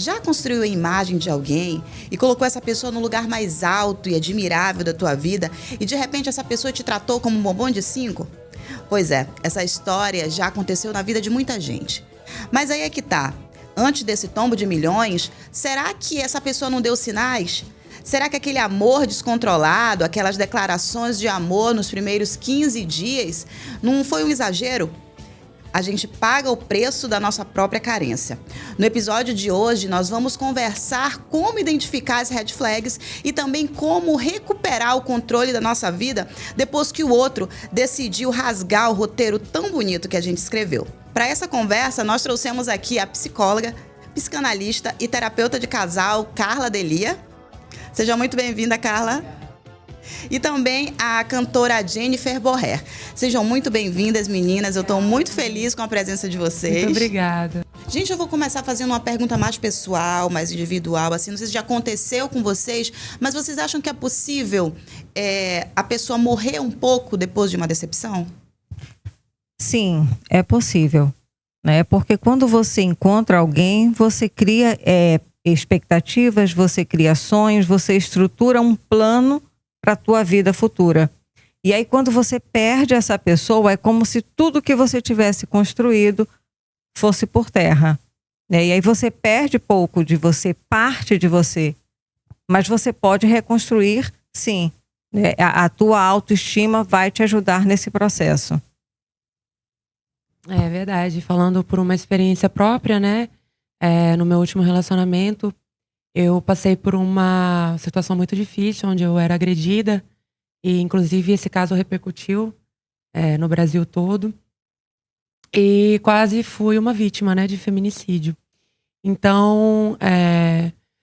Já construiu a imagem de alguém e colocou essa pessoa no lugar mais alto e admirável da tua vida e de repente essa pessoa te tratou como um bombom de 5? Pois é, essa história já aconteceu na vida de muita gente. Mas aí é que tá. Antes desse tombo de milhões, será que essa pessoa não deu sinais? Será que aquele amor descontrolado, aquelas declarações de amor nos primeiros 15 dias, não foi um exagero? A gente paga o preço da nossa própria carência. No episódio de hoje, nós vamos conversar como identificar as red flags e também como recuperar o controle da nossa vida depois que o outro decidiu rasgar o roteiro tão bonito que a gente escreveu. Para essa conversa, nós trouxemos aqui a psicóloga, psicanalista e terapeuta de casal, Carla Delia. Seja muito bem-vinda, Carla. E também a cantora Jennifer Borrer. Sejam muito bem-vindas, meninas. Eu estou muito feliz com a presença de vocês. Muito obrigada. Gente, eu vou começar fazendo uma pergunta mais pessoal, mais individual, assim. Não sei se já aconteceu com vocês, mas vocês acham que é possível a pessoa morrer um pouco depois de uma decepção? Sim, é possível, né? Porque quando você encontra alguém, você cria expectativas, você cria sonhos, você estrutura um plano para a tua vida futura. E aí quando você perde essa pessoa, é como se tudo que você tivesse construído fosse por terra, né? E aí você perde pouco de você, parte de você, mas você pode reconstruir, sim, né? A tua autoestima vai te ajudar nesse processo. É verdade. Falando por uma experiência própria, né? No meu último relacionamento, eu passei por uma situação muito difícil, onde eu era agredida. E, inclusive, esse caso repercutiu no Brasil todo. E quase fui uma vítima, né, de feminicídio. Então,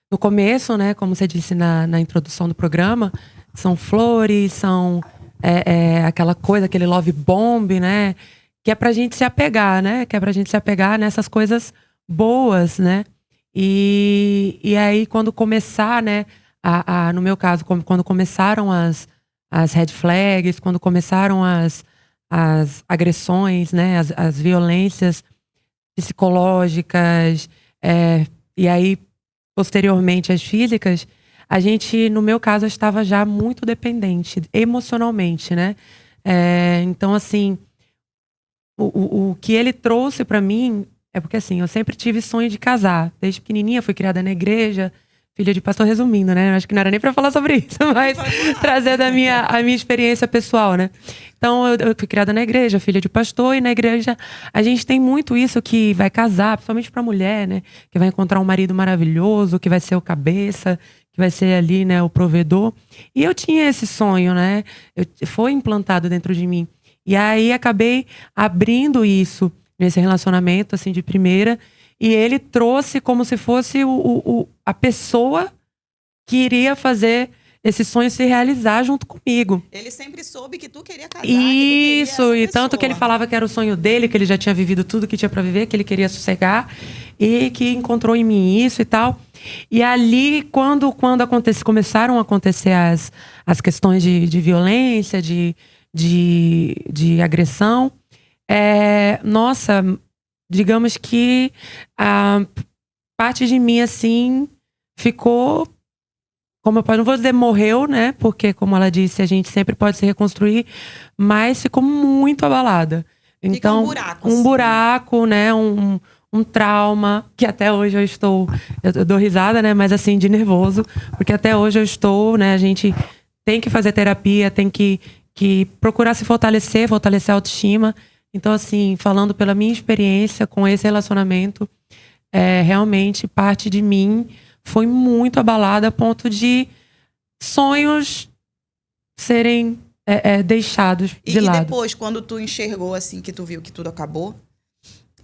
no começo, né, como você disse na introdução do programa, são flores, são aquela coisa, aquele love bomb, né? Que é pra gente se apegar, né? Que é pra gente se apegar nessas coisas boas, né? E aí, quando começar, né? No meu caso, quando começaram as red flags, quando começaram as agressões, né? As violências psicológicas, e aí, posteriormente, as físicas, a gente, no meu caso, eu estava já muito dependente, emocionalmente, né? Então, assim, o que ele trouxe pra mim é porque, assim, eu sempre tive sonho de casar. Desde pequenininha, fui criada na igreja, filha de pastor, resumindo, né? Acho que não era nem pra falar sobre isso, mas trazer a minha experiência pessoal, né? Então, eu fui criada na igreja, filha de pastor, e na igreja a gente tem muito isso que vai casar, principalmente pra mulher, né? Que vai encontrar um marido maravilhoso, que vai ser o cabeça, que vai ser ali, né, o provedor. E eu tinha esse sonho, né? Foi implantado dentro de mim. E aí acabei abrindo isso nesse relacionamento, assim, de primeira. E ele trouxe como se fosse a pessoa que iria fazer esse sonho se realizar junto comigo. Ele sempre soube que tu queria casar. Isso, e tanto que ele falava que era o sonho dele, que ele já tinha vivido tudo que tinha pra viver, que ele queria sossegar. E que encontrou em mim isso e tal. E ali, quando começaram a acontecer as questões de violência, de agressão, nossa, digamos que a parte de mim, assim, ficou, não vou dizer morreu, né? Porque, como ela disse, a gente sempre pode se reconstruir, mas ficou muito abalada. Então, um buraco, né? Um trauma, que até hoje eu dou risada, né? Mas assim, de nervoso, porque até hoje eu estou, né? A gente tem que fazer terapia, tem que procurar se fortalecer a autoestima. Então, assim, falando pela minha experiência com esse relacionamento, realmente parte de mim foi muito abalada a ponto de sonhos serem deixados de lado. E depois, quando tu enxergou, assim, que tu viu que tudo acabou,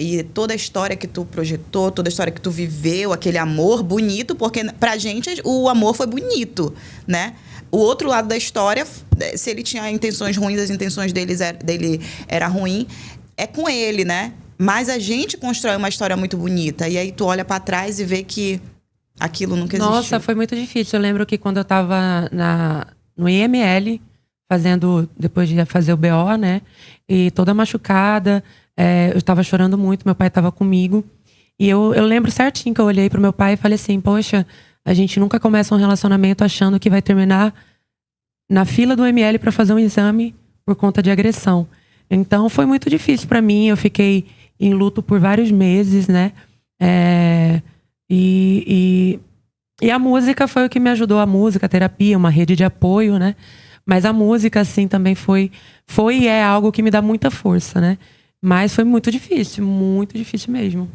e toda a história que tu projetou, toda a história que tu viveu, aquele amor bonito, porque pra gente o amor foi bonito, né? O outro lado da história, se ele tinha intenções ruins, as intenções dele era ruim, é com ele, né? Mas a gente constrói uma história muito bonita. E aí tu olha pra trás e vê que aquilo nunca existiu. Nossa, foi muito difícil. Eu lembro que quando eu tava no IML, depois de fazer o BO, né? E toda machucada, eu tava chorando muito, meu pai tava comigo. E eu lembro certinho que eu olhei pro meu pai e falei assim, poxa, a gente nunca começa um relacionamento achando que vai terminar na fila do ML para fazer um exame por conta de agressão. Então foi muito difícil para mim, eu fiquei em luto por vários meses, né? E a música foi o que me ajudou, a música, a terapia, uma rede de apoio, né? Mas a música, assim, também foi e é algo que me dá muita força, né? Mas foi muito difícil mesmo.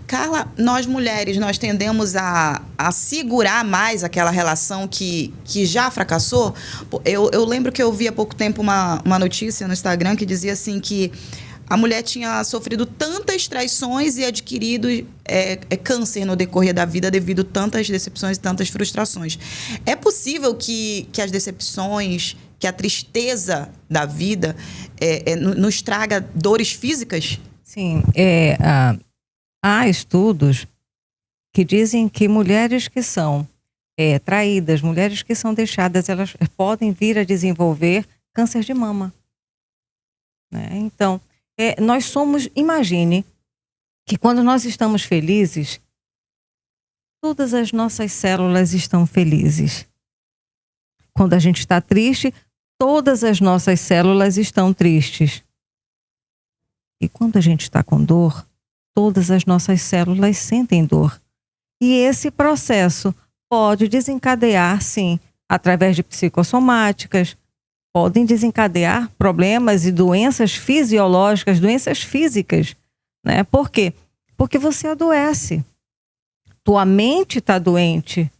Carla, nós mulheres, nós tendemos a segurar mais aquela relação que já fracassou. Eu lembro que eu vi há pouco tempo uma notícia no Instagram que dizia assim que a mulher tinha sofrido tantas traições e adquirido câncer no decorrer da vida devido a tantas decepções e tantas frustrações. É possível que as decepções, que a tristeza da vida nos traga dores físicas? Sim. Há estudos que dizem que mulheres que são traídas, mulheres que são deixadas, elas podem vir a desenvolver câncer de mama. Né? Então, nós somos, imagine, que quando nós estamos felizes, todas as nossas células estão felizes. Quando a gente está triste, todas as nossas células estão tristes. E quando a gente está com dor, todas as nossas células sentem dor. E esse processo pode desencadear, sim, através de psicossomáticas, podem desencadear problemas e doenças fisiológicas, doenças físicas. Né? Por quê? Porque você adoece. Tua mente está doente.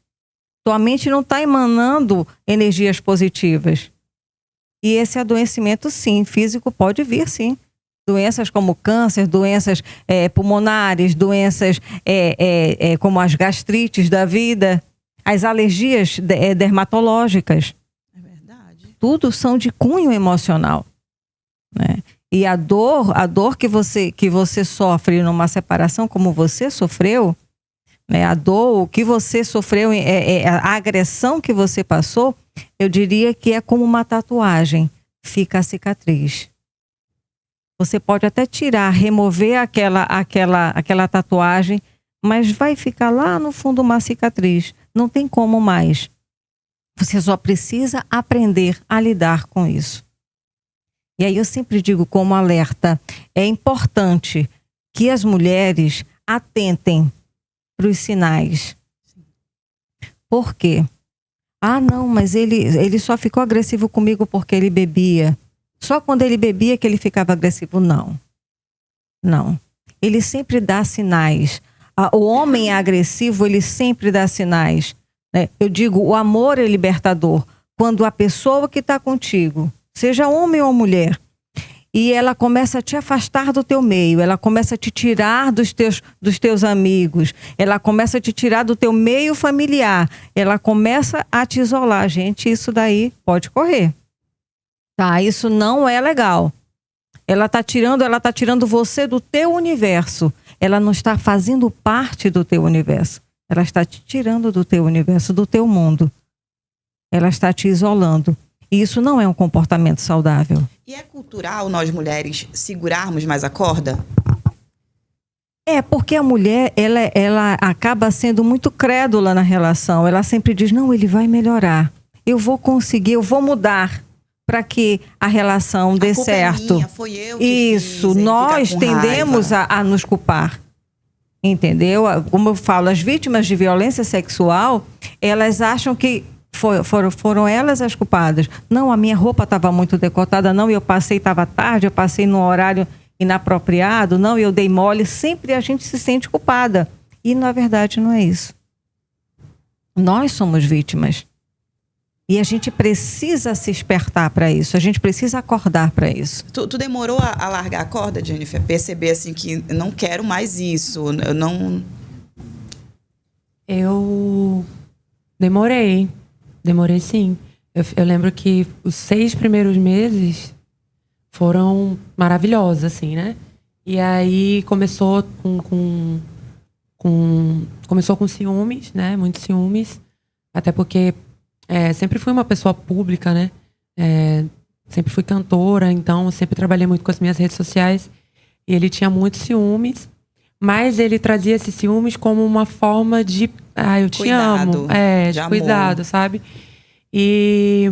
Tua mente não está emanando energias positivas. E esse adoecimento, sim, físico pode vir, sim. Doenças como câncer, doenças pulmonares, doenças como as gastrites da vida, as alergias dermatológicas. É verdade. Tudo são de cunho emocional. Né? E a dor que você sofre numa separação como você sofreu, né? A dor que você sofreu, a agressão que você passou, eu diria que é como uma tatuagem, fica a cicatriz. Você pode até remover aquela tatuagem, mas vai ficar lá no fundo uma cicatriz. Não tem como mais. Você só precisa aprender a lidar com isso. E aí eu sempre digo como alerta, é importante que as mulheres atentem para os sinais. Por quê? Ah, não, mas ele só ficou agressivo comigo porque ele bebia. Só quando ele bebia que ele ficava agressivo. Não. Não. Ele sempre dá sinais. O homem agressivo, ele sempre dá sinais. Né? Eu digo, o amor é libertador. Quando a pessoa que está contigo, seja homem ou mulher, e ela começa a te afastar do teu meio, ela começa a te tirar dos teus amigos, ela começa a te tirar do teu meio familiar, ela começa a te isolar. Gente, isso daí pode correr. Tá, isso não é legal. Ela tá tirando você do teu universo. Ela não está fazendo parte do teu universo. Ela está te tirando do teu universo, do teu mundo. Ela está te isolando. E isso não é um comportamento saudável. E é cultural nós mulheres segurarmos mais a corda? Porque a mulher, ela acaba sendo muito crédula na relação. Ela sempre diz, não, ele vai melhorar. Eu vou conseguir, eu vou mudar para que a relação dê certo. É minha, foi eu que isso, fiz, nós tendemos a nos culpar. Entendeu? Como eu falo, as vítimas de violência sexual, elas acham que foram elas as culpadas. Não, a minha roupa estava muito decotada, não, eu passei, estava tarde, eu passei num horário inapropriado, não, eu dei mole. Sempre a gente se sente culpada. E, na verdade, não é isso. Nós somos vítimas. E a gente precisa se despertar para isso. A gente precisa acordar para isso. Tu demorou a largar a corda, Jennifer? Perceber assim que não quero mais isso. Eu não... Eu demorei. Demorei sim. Eu lembro que os 6 primeiros meses foram maravilhosos, assim, né? E aí começou começou com ciúmes, né? Muitos ciúmes. Até porque sempre fui uma pessoa pública, né? Sempre fui cantora, então sempre trabalhei muito com as minhas redes sociais. E ele tinha muitos ciúmes. mas ele trazia esses ciúmes como uma forma de... eu te amo. De cuidado, sabe? E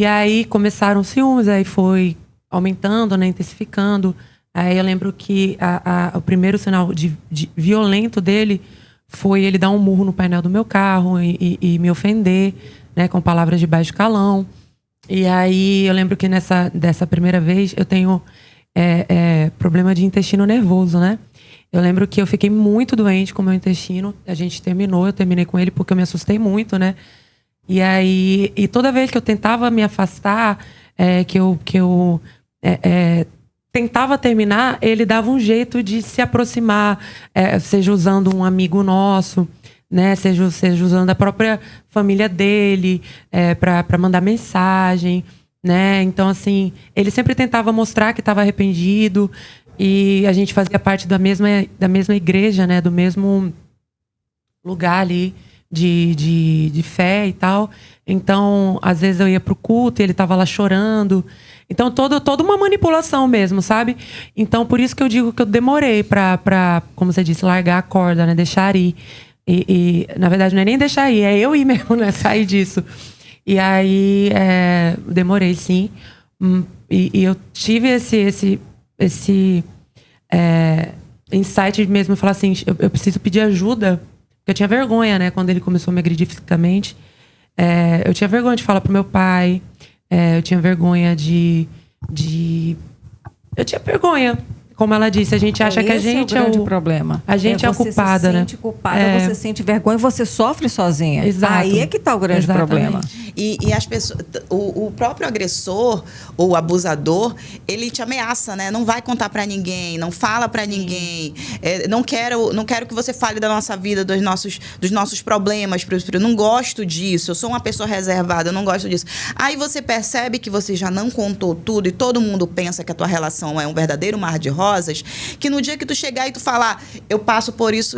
aí começaram os ciúmes, aí foi aumentando, né, intensificando. Aí eu lembro que o primeiro sinal de violento dele foi ele dar um murro no painel do meu carro e me ofender, né, com palavras de baixo calão. E aí eu lembro que dessa primeira vez eu tenho problema de intestino nervoso, né? Eu lembro que eu fiquei muito doente com o meu intestino. A gente terminou, eu terminei com ele porque eu me assustei muito, né? E aí, toda vez que eu tentava me afastar, que eu tentava terminar, ele dava um jeito de se aproximar, seja usando um amigo nosso, né? Seja usando a própria família dele, para mandar mensagem, né? Então, assim, ele sempre tentava mostrar que estava arrependido. E a gente fazia parte da mesma igreja, né? Do mesmo lugar ali de fé e tal. Então, às vezes eu ia pro culto e ele tava lá chorando. Então, toda uma manipulação mesmo, sabe? Então, por isso que eu digo que eu demorei pra, como você disse, largar a corda, né? Deixar ir. E na verdade, não é nem deixar ir, é eu ir mesmo, né? Sair disso. E aí, demorei, sim. E eu tive esse insight mesmo, falar assim, eu preciso pedir ajuda, porque eu tinha vergonha, né, quando ele começou a me agredir fisicamente. Eu tinha vergonha de falar pro meu pai, eu tinha vergonha eu tinha vergonha, como ela disse, a gente acha que a gente é o grande problema. A gente é a culpada, né? Você se sente culpada, você sente vergonha, você sofre sozinha. Exato. Aí é que tá o grande problema. E as pessoas, o próprio agressor ou abusador, ele te ameaça, né? Não vai contar pra ninguém, não fala pra ninguém. Não quero que você fale da nossa vida, dos nossos problemas. Eu não gosto disso. Eu sou uma pessoa reservada, eu não gosto disso. Aí você percebe que você já não contou tudo e todo mundo pensa que a tua relação é um verdadeiro mar de rosas, que no dia que tu chegar e tu falar, eu passo por isso,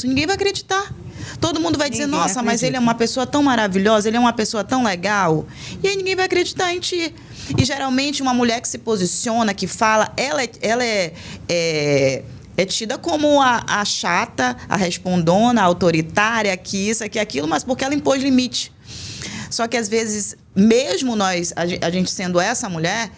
ninguém vai acreditar. Todo mundo vai dizer, nossa, mas ele é uma pessoa tão maravilhosa, ele é uma pessoa tão legal. E aí ninguém vai acreditar em ti. E geralmente uma mulher que se posiciona, que fala, ela é tida como a chata, a respondona, a autoritária, que isso, que aquilo, mas porque ela impôs limite. Só que às vezes, mesmo a gente sendo essa mulher,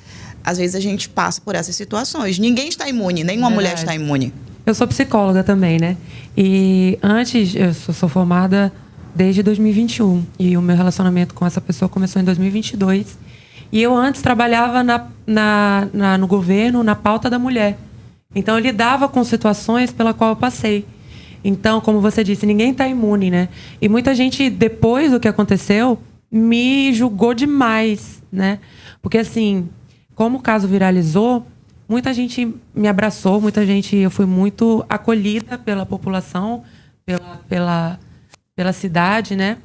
às vezes a gente passa por essas situações. Ninguém está imune, nenhuma mulher está imune. Eu sou psicóloga também, né? E antes, eu sou formada desde 2021. E o meu relacionamento com essa pessoa começou em 2022. E eu antes trabalhava no governo, na pauta da mulher. Então, eu lidava com situações pela qual eu passei. Então, como você disse, ninguém está imune, né? E muita gente, depois do que aconteceu, me julgou demais, né? Porque, assim, como o caso viralizou, muita gente me abraçou, eu fui muito acolhida pela população, pela cidade, né?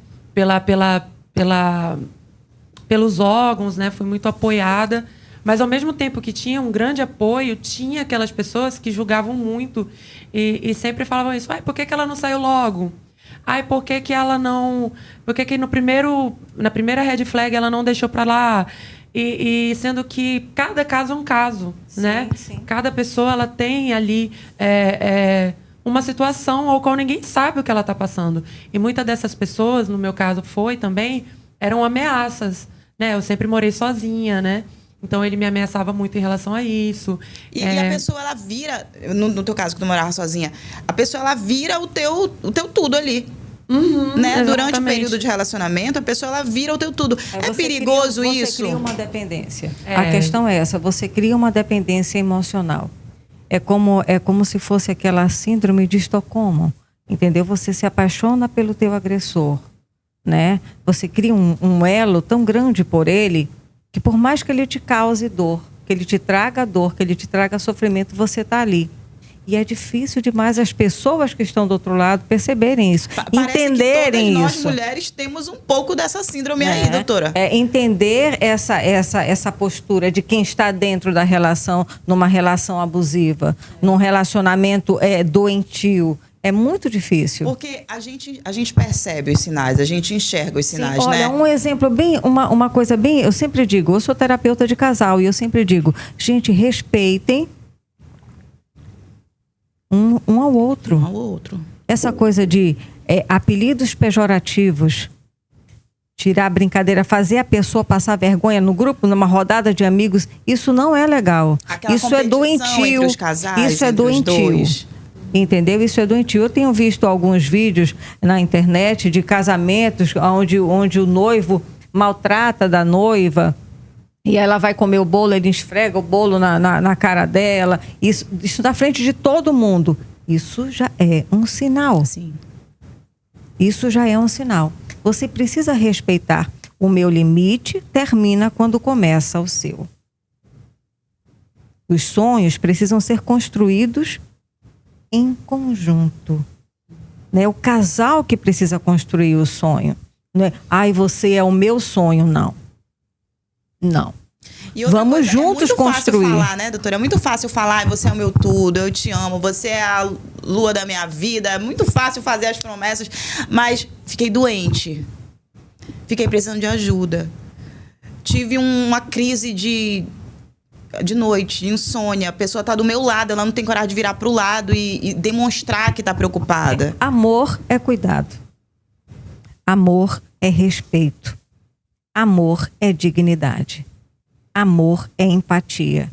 Pelos órgãos, né? Fui muito apoiada. Mas, ao mesmo tempo que tinha um grande apoio, tinha aquelas pessoas que julgavam muito e sempre falavam isso. Por que ela não saiu logo? Por que ela não... Por que na primeira red flag ela não deixou para lá? E sendo que cada caso é um caso, sim, né? Sim. Cada pessoa ela tem ali uma situação ao qual ninguém sabe o que ela está passando. E muitas dessas pessoas, no meu caso eram ameaças, né? Eu sempre morei sozinha, né? Então ele me ameaçava muito em relação a isso. E a pessoa, ela vira, no teu caso, que tu morava sozinha, a pessoa, ela vira o teu tudo ali. Né? Durante o período de relacionamento, a pessoa, ela vira o teu tudo. É perigoso isso? Você cria uma dependência. A questão é essa, você cria uma dependência emocional. É como se fosse aquela síndrome de Estocolmo, entendeu? Você se apaixona pelo teu agressor, né? Você cria um elo tão grande por ele, que por mais que ele te cause dor, que ele te traga dor, que ele te traga sofrimento, você está ali. E é difícil demais as pessoas que estão do outro lado perceberem isso, entenderem isso. Nós mulheres temos um pouco dessa síndrome aí, doutora. Entender essa postura de quem está dentro da relação, numa relação abusiva, num relacionamento doentio. É muito difícil. Porque a gente percebe os sinais, a gente enxerga os sinais, sim, olha, né? um exemplo uma coisa bem... Eu sempre digo, eu sou terapeuta de casal e eu sempre digo, gente, respeitem um ao outro. Um ao outro. Essa coisa de apelidos pejorativos, tirar a brincadeira, fazer a pessoa passar vergonha no grupo, numa rodada de amigos, isso não é legal. Aquela Isso é doentio. entre os casais, Isso é entre os doentio. dois. Entendeu? Isso é doentio. Eu tenho visto alguns vídeos na internet de casamentos onde o noivo maltrata da noiva e ela vai comer o bolo, ele esfrega o bolo na cara dela. Isso na frente de todo mundo. Isso já é um sinal. Sim. Isso já é um sinal. Você precisa respeitar. O meu limite termina quando começa o seu. Os sonhos precisam ser construídos em conjunto. Não é o casal que precisa construir o sonho. Não é, ai, você é o meu sonho, não. Não. E outra Vamos coisa, juntos construir. É muito fácil falar, né, doutora? É muito fácil falar, você é o meu tudo, eu te amo, você é a lua da minha vida. É muito fácil fazer as promessas, mas fiquei doente. Fiquei precisando de ajuda. Tive uma crise de noite, de insônia. A pessoa tá do meu lado, ela não tem coragem de virar pro lado e demonstrar que tá preocupada. Amor é cuidado. Amor é respeito. Amor é dignidade. Amor é empatia.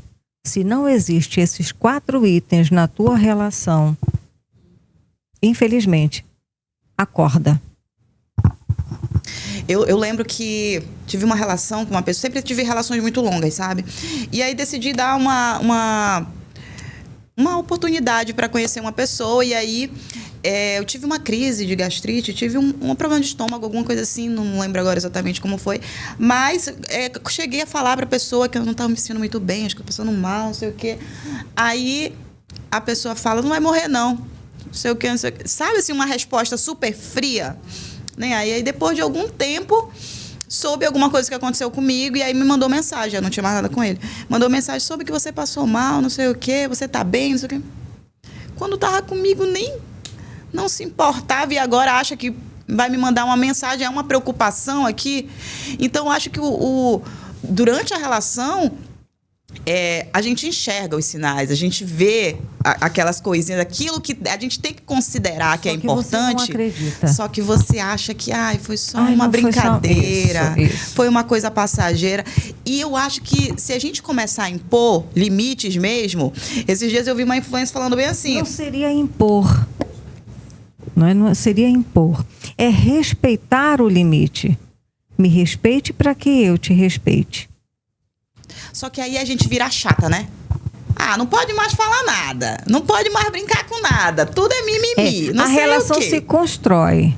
Se não existe esses 4 itens na tua relação, infelizmente, acorda. Eu lembro que tive uma relação com uma pessoa, sempre tive relações muito longas, sabe? E aí decidi dar uma oportunidade para conhecer uma pessoa. E aí eu tive uma crise de gastrite, tive um problema de estômago, alguma coisa assim, não lembro agora exatamente como foi. Mas cheguei a falar para a pessoa que eu não estava me sentindo muito bem, acho que eu passando mal, não sei o quê. Aí a pessoa fala, não vai morrer não, não sei o quê, não sei o quê. Sabe assim, uma resposta super fria? Né? Aí depois de algum tempo, soube alguma coisa que aconteceu comigo e aí me mandou mensagem, eu não tinha mais nada com ele. Mandou mensagem, soube que você passou mal, não sei o quê, você tá bem, não sei o quê. Quando tava comigo, nem não se importava e agora acha que vai me mandar uma mensagem, é uma preocupação aqui. Então, eu acho que durante a relação, a gente enxerga os sinais, a gente vê aquelas coisinhas, aquilo que a gente tem que considerar que é importante. Você não acredita. Só que você acha que foi só uma brincadeira, foi uma coisa passageira. E eu acho que se a gente começar a impor limites mesmo, esses dias eu vi uma influência falando bem assim. Não seria impor. Não seria impor. É respeitar o limite. Me respeite para que eu te respeite. Só que aí a gente vira chata, né? Não pode mais falar nada. Não pode mais brincar com nada. Tudo é mimimi. Não a sei relação o quê. se constrói.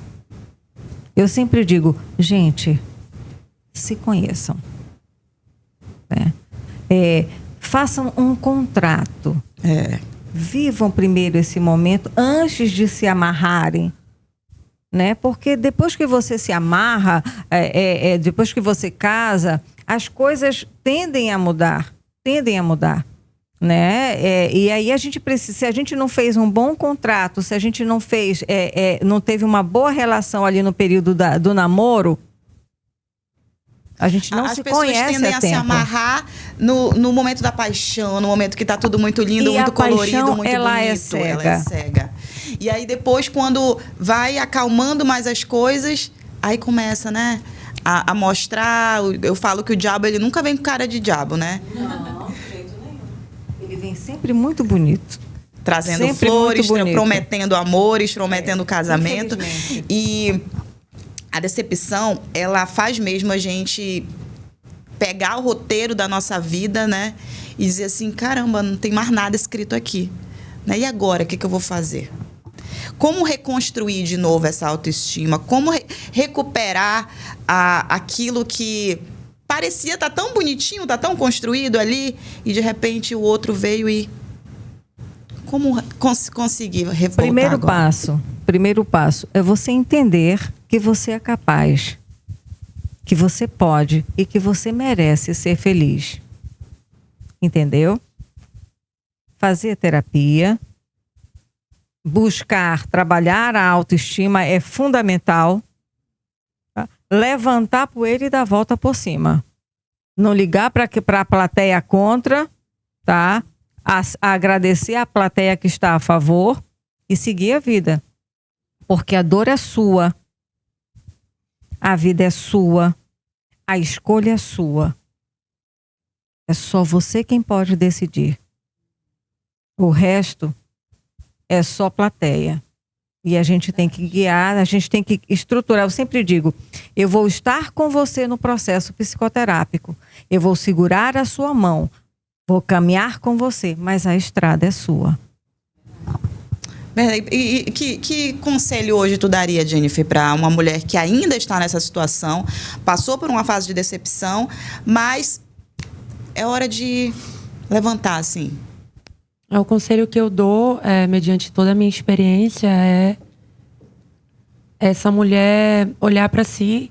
Eu sempre digo, gente, se conheçam. Né? Façam um contrato. Vivam primeiro esse momento antes de se amarrarem. Né? Porque depois que você se amarra, depois que você casa, as coisas tendem a mudar. Né? E aí a gente precisa, se a gente não fez um bom contrato, se a gente não fez, não teve uma boa relação ali no período do namoro, a gente não se conhece a tempo. As pessoas tendem a se amarrar no momento da paixão, no momento que está tudo muito lindo, muito colorido, muito bonito. Ela é cega. E aí depois, quando vai acalmando mais as coisas, aí começa, né? A mostrar. Eu falo que o diabo, ele nunca vem com cara de diabo, né? Não, de jeito nenhum. Ele vem sempre muito bonito. Trazendo sempre flores, prometendo amores, prometendo casamento. E a decepção, ela faz mesmo a gente pegar o roteiro da nossa vida, né? E dizer assim, caramba, não tem mais nada escrito aqui. Né? E agora, o que eu vou fazer? Como reconstruir de novo essa autoestima? Como recuperar aquilo que parecia estar tão bonitinho, estar tão construído ali, e de repente o outro veio e... Como conseguir revoltar Primeiro passo é você entender que você é capaz, que você pode e que você merece ser feliz. Entendeu? Fazer terapia, buscar, trabalhar a autoestima é fundamental. Tá? Levantar a poeira e dar a volta por cima. Não ligar para a plateia contra, tá? agradecer a plateia que está a favor e seguir a vida. Porque a dor é sua, a vida é sua, a escolha é sua. É só você quem pode decidir. O resto é só plateia. E a gente tem que guiar, a gente tem que estruturar. Eu sempre digo, eu vou estar com você no processo psicoterápico. Eu vou segurar a sua mão. Vou caminhar com você, mas a estrada é sua. E que conselho hoje tu daria, Jennifer, para uma mulher que ainda está nessa situação, passou por uma fase de decepção, mas é hora de levantar, assim? O conselho que eu dou, mediante toda a minha experiência, é essa mulher olhar para si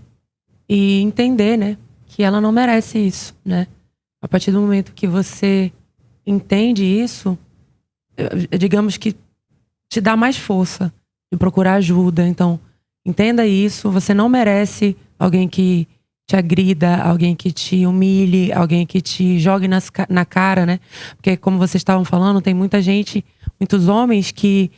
e entender, né, que ela não merece isso, né? A partir do momento que você entende isso, digamos que te dá mais força de procurar ajuda. Então, entenda isso. Você não merece alguém que te agrida, alguém que te humilhe, alguém que te jogue na cara, né? Porque, como vocês estavam falando, tem muita gente, muitos homens que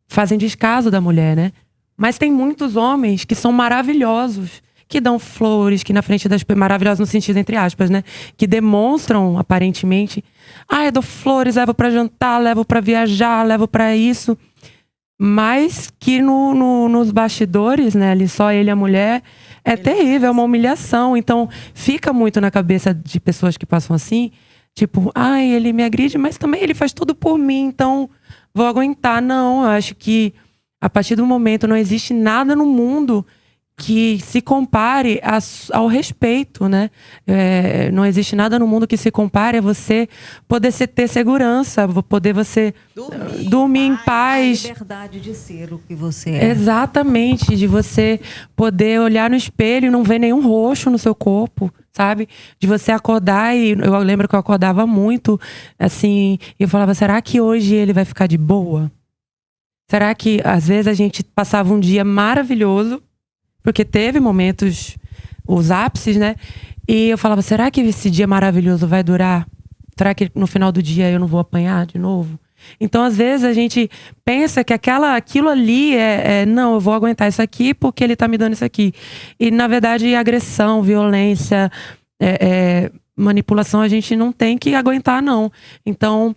fazem descaso da mulher, né? Mas tem muitos homens que são maravilhosos, que dão flores, que na frente das... Maravilhosos no sentido entre aspas, né? Que demonstram, aparentemente... eu dou flores, levo pra jantar, levo pra viajar, levo pra isso. Mas que nos bastidores, né? Ali só ele e a mulher... É terrível, é uma humilhação. Então, fica muito na cabeça de pessoas que passam assim. Tipo, ele me agride, mas também ele faz tudo por mim. Então, vou aguentar. Não, eu acho que... A partir do momento, não existe nada no mundo... que se compare ao respeito, né? Não existe nada no mundo que se compare a você poder ter segurança, poder você dormir em paz. A liberdade de ser o que você é. Exatamente, de você poder olhar no espelho e não ver nenhum roxo no seu corpo, sabe? De você acordar e... Eu lembro que eu acordava muito, assim, e eu falava, será que hoje ele vai ficar de boa? Será que, às vezes, a gente passava um dia maravilhoso, porque teve momentos, os ápices, né? E eu falava, será que esse dia maravilhoso vai durar? Será que no final do dia eu não vou apanhar de novo? Então, às vezes, a gente pensa que aquilo ali não, eu vou aguentar isso aqui porque ele tá me dando isso aqui. E, na verdade, agressão, violência, manipulação, a gente não tem que aguentar, não. Então,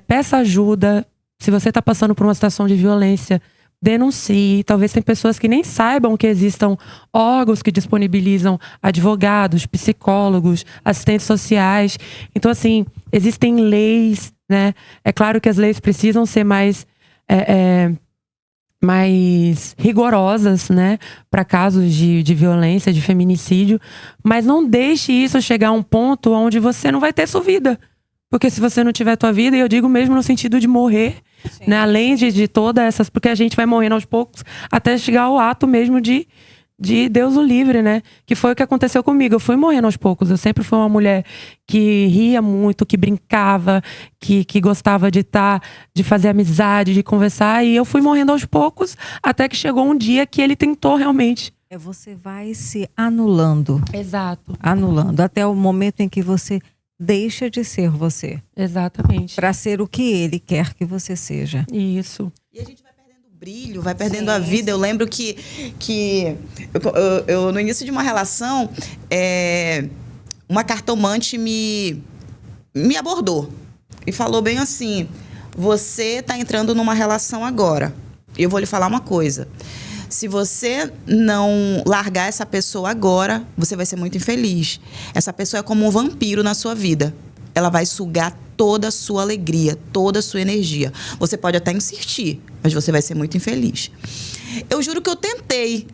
peça ajuda. Se você tá passando por uma situação de violência, denuncie. Talvez tem pessoas que nem saibam que existam órgãos que disponibilizam advogados, psicólogos, assistentes sociais. Então, assim, existem leis, né? É claro que as leis precisam ser mais rigorosas, né? Para casos de violência, de feminicídio. Mas não deixe isso chegar a um ponto onde você não vai ter sua vida. Porque se você não tiver tua vida, e eu digo mesmo no sentido de morrer, né? Além de todas essas... Porque a gente vai morrendo aos poucos até chegar ao ato mesmo de Deus o livre, né? Que foi o que aconteceu comigo. Eu fui morrendo aos poucos. Eu sempre fui uma mulher que ria muito, que brincava, que gostava de fazer amizade, de conversar. E eu fui morrendo aos poucos até que chegou um dia que ele tentou realmente. Você vai se anulando. Exato. Anulando. Até o momento em que você... deixa de ser você. Exatamente. Para ser o que ele quer que você seja. Isso. E a gente vai perdendo o brilho, vai perdendo a vida. Eu lembro que eu no início de uma relação, uma cartomante me abordou e falou bem assim, você está entrando numa relação agora. Eu vou lhe falar uma coisa. Se você não largar essa pessoa agora, você vai ser muito infeliz. Essa pessoa é como um vampiro na sua vida. Ela vai sugar toda a sua alegria, toda a sua energia. Você pode até insistir, mas você vai ser muito infeliz. Eu juro que eu tentei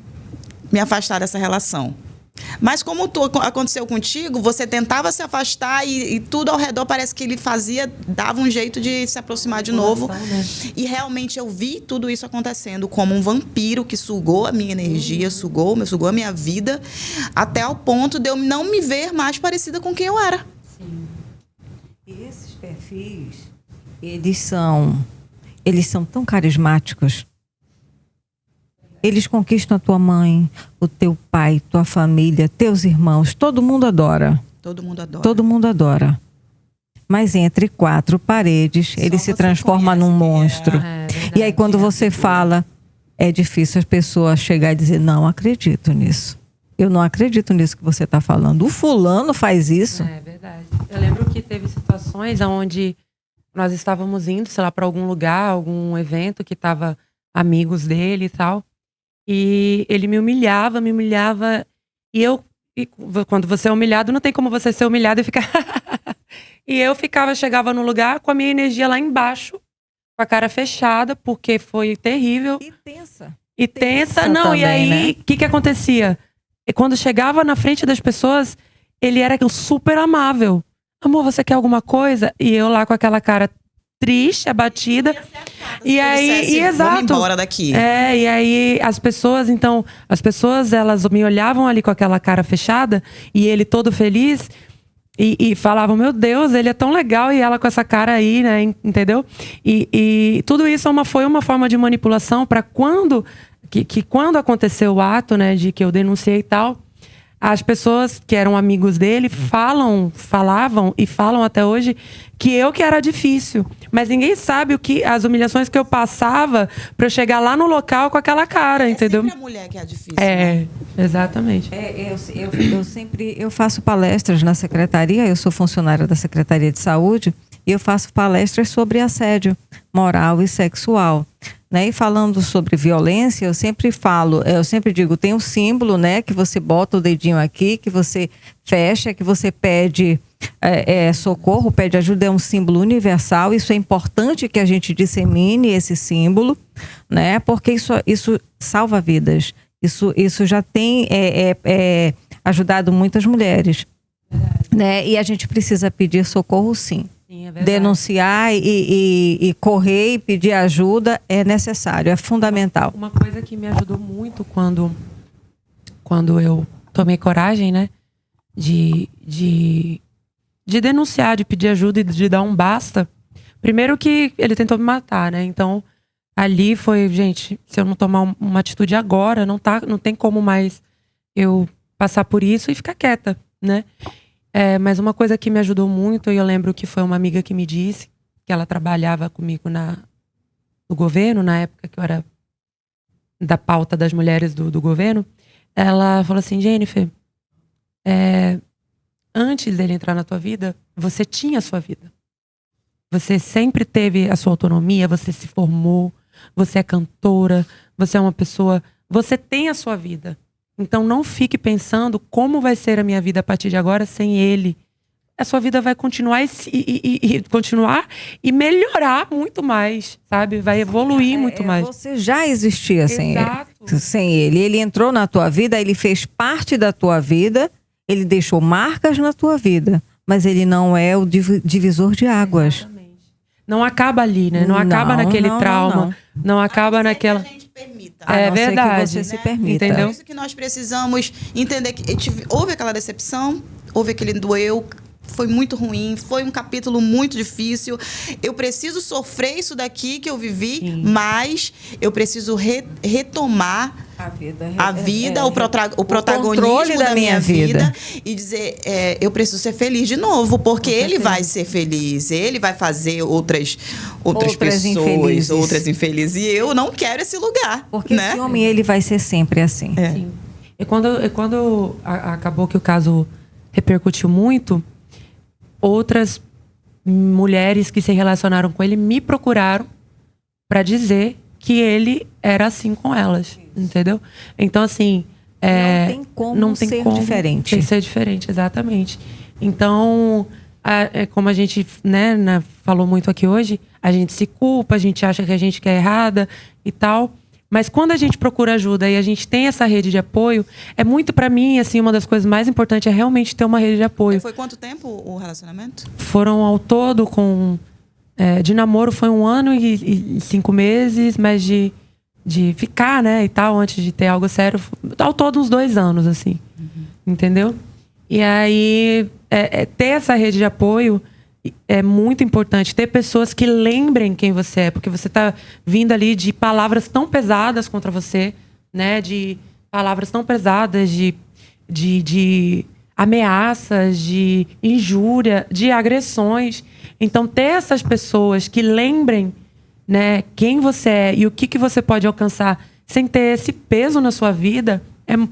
me afastar dessa relação. Mas como aconteceu contigo, você tentava se afastar e tudo ao redor parece que ele dava um jeito de se aproximar de novo. Né? E realmente eu vi tudo isso acontecendo como um vampiro que sugou a minha energia, sugou a minha vida, até ao ponto de eu não me ver mais parecida com quem eu era. Sim. E esses perfis, eles são tão carismáticos. Eles conquistam a tua mãe, o teu pai, tua família, teus irmãos. Todo mundo adora. Todo mundo adora. Todo mundo adora. Mas entre quatro paredes, ele se transforma num monstro. E aí, quando você fala, é difícil as pessoas chegar e dizer, não acredito nisso. Eu não acredito nisso que você está falando. O fulano faz isso. É verdade. Eu lembro que teve situações onde nós estávamos indo, sei lá, para algum lugar, algum evento que tava amigos dele e tal. E ele me humilhava. E quando você é humilhado, não tem como você ser humilhado e ficar... E eu chegava no lugar com a minha energia lá embaixo, com a cara fechada, porque foi terrível. E tensa. Não, também, e aí, o que acontecia? E quando chegava na frente das pessoas, ele era super amável. Amor, você quer alguma coisa? E eu lá com aquela cara triste, abatida. E aí, exato. Vamos embora daqui. E aí as pessoas, elas me olhavam ali com aquela cara fechada, e ele todo feliz... E falavam, meu Deus, ele é tão legal, e ela com essa cara aí, né, entendeu? E tudo isso foi uma forma de manipulação para quando aconteceu o ato, né, de que eu denunciei e tal, as pessoas que eram amigos dele falavam e falam até hoje que era difícil. Mas ninguém sabe as humilhações que eu passava para eu chegar lá no local com aquela cara, entendeu? É sempre a mulher que é difícil, né? Exatamente. Eu faço palestras na secretaria, eu sou funcionária da Secretaria de Saúde, e eu faço palestras sobre assédio moral e sexual. Né? E falando sobre violência, eu sempre digo, tem um símbolo, né, que você bota o dedinho aqui, que você fecha, que você pede socorro, pede ajuda, é um símbolo universal. Isso é importante que a gente dissemine esse símbolo, né, porque isso salva vidas. Isso já tem ajudado muitas mulheres, né? E a gente precisa pedir socorro, sim. Sim, denunciar e correr e pedir ajuda é necessário, é fundamental. Uma coisa que me ajudou muito quando eu tomei coragem, né, de denunciar, de pedir ajuda e de dar um basta. Primeiro que ele tentou me matar, né? Então, ali foi, gente, se eu não tomar uma atitude agora, não tem como mais eu passar por isso e ficar quieta, né? Mas uma coisa que me ajudou muito, e eu lembro que foi uma amiga que me disse, que ela trabalhava comigo no governo, na época que eu era da pauta das mulheres do governo, ela falou assim, Jennifer, antes dele entrar na tua vida, você tinha a sua vida. Você sempre teve a sua autonomia, você se formou, você é cantora, você é uma pessoa, você tem a sua vida. Então não fique pensando como vai ser a minha vida a partir de agora sem ele. A sua vida vai continuar continuar e melhorar muito mais, sabe? Vai evoluir muito mais. Você já existia sem ele. Ele entrou na tua vida, ele fez parte da tua vida, ele deixou marcas na tua vida, mas ele não é o divisor de águas. Exatamente. Não acaba ali, né? Não acaba naquele trauma. Não acaba naquela... É verdade. Que você se permita. Entendeu? É isso que nós precisamos entender, que houve aquela decepção, houve aquele doeu, foi muito ruim, foi um capítulo muito difícil. Eu preciso sofrer isso daqui que eu vivi, sim, mas eu preciso retomar a vida, o protagonismo da minha vida e dizer, eu preciso ser feliz de novo, porque ele vai ser feliz, ele vai fazer outras pessoas, outras infelizes, e eu não quero esse lugar. Porque né? Esse homem, ele vai ser sempre assim. Sim. E quando acabou que o caso repercutiu muito, outras mulheres que se relacionaram com ele me procuraram para dizer que ele era assim com elas, entendeu? Então, assim... não tem como diferente. Tem que ser diferente, exatamente. Então, como a gente falou muito aqui hoje, a gente se culpa, a gente acha que a gente é errada e tal... Mas quando a gente procura ajuda e a gente tem essa rede de apoio, é muito, pra mim, assim, uma das coisas mais importantes é realmente ter uma rede de apoio. Foi quanto tempo o relacionamento? Foram ao todo de namoro foi 1 ano e 5 meses, mas de ficar, né, e tal, antes de ter algo sério, ao todo uns 2 anos, assim. Uhum. Entendeu? E aí, ter essa rede de apoio é muito importante. Ter pessoas que lembrem quem você é, porque você tá vindo ali de palavras tão pesadas contra você, né? De palavras tão pesadas, de ameaças, de injúria, de agressões. Então, ter essas pessoas que lembrem, né, quem você é e o que você pode alcançar sem ter esse peso na sua vida,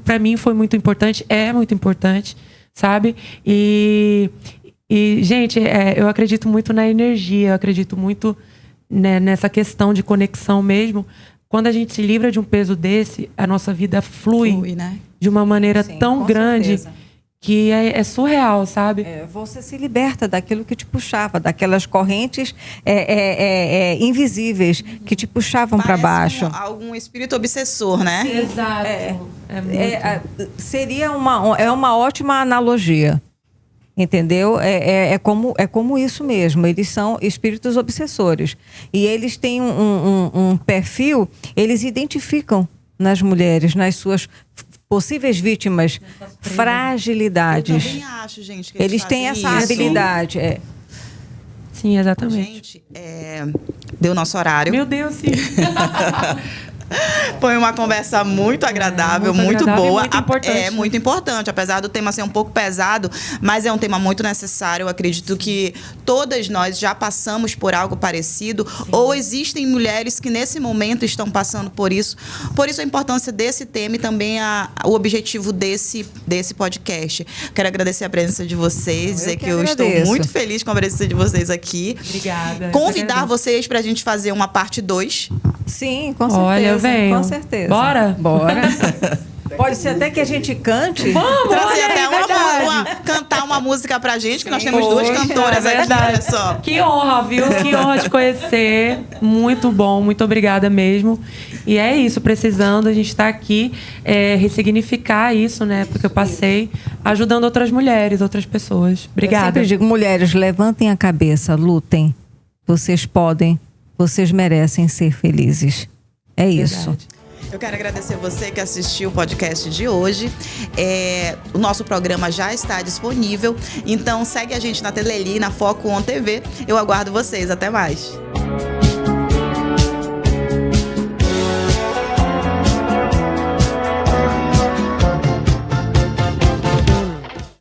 para mim foi muito importante, é muito importante, sabe? E gente, eu acredito muito na energia, eu acredito muito, né, nessa questão de conexão mesmo. Quando a gente se livra de um peso desse, a nossa vida flui né? de uma maneira Sim, tão com grande certeza. que é surreal, sabe? Você se liberta daquilo que te puxava, daquelas correntes invisíveis que te puxavam para baixo. Algum espírito obsessor, né? Exato. Seria uma ótima analogia. Entendeu? É como isso mesmo. Eles são espíritos obsessores. E eles têm um perfil, eles identificam nas mulheres, nas suas possíveis vítimas, fragilidades. Eu também acho, gente, que Eles têm essa habilidade. Sim, exatamente. Gente, deu nosso horário. Meu Deus, sim. Foi uma conversa muito agradável, muito muito agradável boa. e muito importante. É muito importante, apesar do tema ser um pouco pesado, mas é um tema muito necessário. Eu acredito que todas nós já passamos por algo parecido, ou existem mulheres que nesse momento estão passando por isso. Por isso a importância desse tema e também o objetivo desse podcast. Quero agradecer a presença de vocês, dizer que eu estou muito feliz com a presença de vocês aqui. Obrigada. Convidar vocês para a gente fazer uma parte 2. Sim, com certeza. Olha, eu venho. Com certeza. Bora? Pode ser até que a gente cante. Vamos, Trazer olha, até cantar uma música pra gente, que nós temos duas cantoras aqui, olha só. Que honra, viu? Que honra te conhecer. Muito bom, muito obrigada mesmo. E é isso, precisando, a gente está aqui ressignificar isso, né? Porque eu passei ajudando outras mulheres, outras pessoas. Obrigada. Eu sempre digo, mulheres, levantem a cabeça, lutem. Vocês podem, vocês merecem ser felizes. É isso. Verdade. Eu quero agradecer você que assistiu o podcast de hoje. O nosso programa já está disponível. Então segue a gente na Teleli, na Foco On TV. Eu aguardo vocês. Até mais.